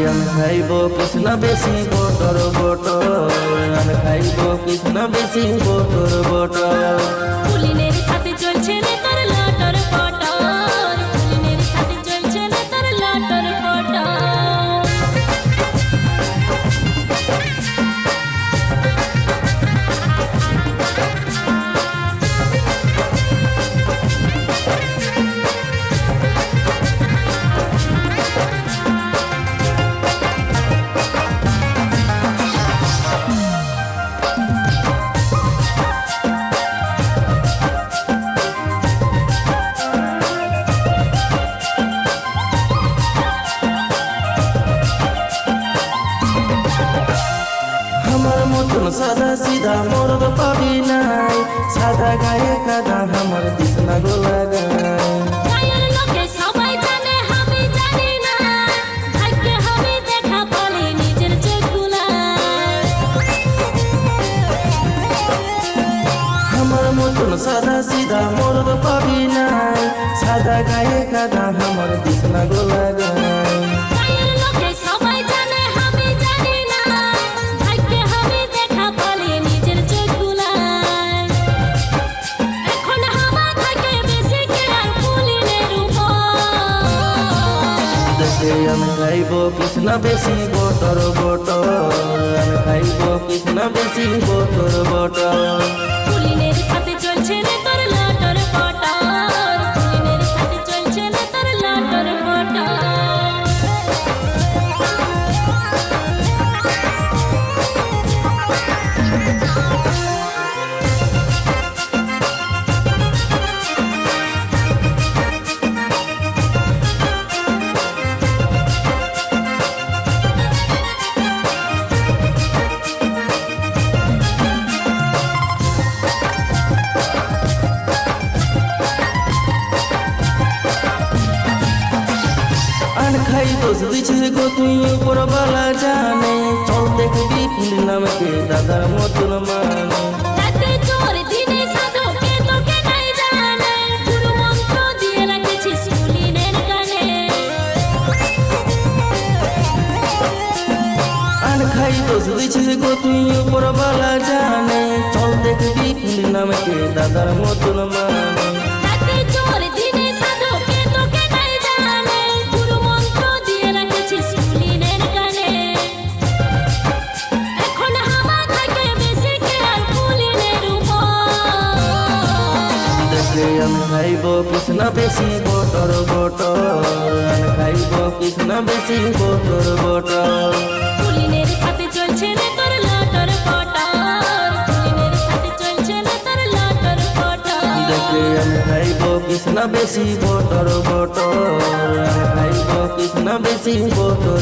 আমি খাইব কৃষ্ণ বেশি বটর বটর, আমি খাইব কৃষ্ণ বেশি বটর বটর। পুলিনের সাথে চলছে রে তোর লটর পটর, পুলিনের সাথে চলছে রে তোর লটর পটর। আমার মতন সাদা সিধা মরদ পাবি নাই, সাদা গায়ে কাদা আমার কৃষ্ণ গোলা গায়। গায়ের লোকে সবাই জানে আমি জানি না, ভাগ্যে আমি দেখা পালি নিজের চোখগুলায়। আমার মতন সাদা সিধা মরদ পাবি নাই, সাদা গায়ে কাদা আমার কৃষ্ণ গোলা গায়। গায়ের লোকে সবাই জানে আমি জানি না, ভাগ্যে আমি দেখা পালি নিজের চোখগুলায়। এখন হাওয়া থাকে বেশি কে আর পুলিনের উপর। দেখে আমি খাইব কৃষ্ণ বেশি বটর বটর, আমি খাইব কৃষ্ণ বেশি বটর বটর। পুলিনের সাথে চলছে রে তোর লটর পটর, পুলিনের সাথে চলছে রে তোর লটর পটর। আন খাই দোষ দিছে গো তুই উপরবালা জানে, চল দেখবি ফুল নামকে দাদার মতন মানে। রাতে চোর দিনে সাধকে তোকে নাই জানে, গুরু মন্ত্র দিয়ে রাখেছিস পুলিনের গানে। আন খাই দোষ দিছে গো তুই উপরবালা জানে, চল দেখবি ফুল নামকে দাদার মতন মানে। রাতে চোর দিনে সাধকে তোকে নাই জানে, গুরু মন্ত্র দিয়ে রাখেছিস পুলিনের গানে। এখন হাওয়া থাকে বেশি কে আর পুলিনের উপর। দেখে আমি খাইব কৃষ্ণ বেশি বটর বটর, আমি খাইব কৃষ্ণ বেশি বটর বটর। পুলিনের সাথে চলছে রে তোর লটর পটর, পুলিনের সাথে চলছে রে তোর লটর পটর। দেখে আমি খাইব কৃষ্ণ বেশি বটর বটর, আমি খাইব কৃষ্ণ বেশি বটর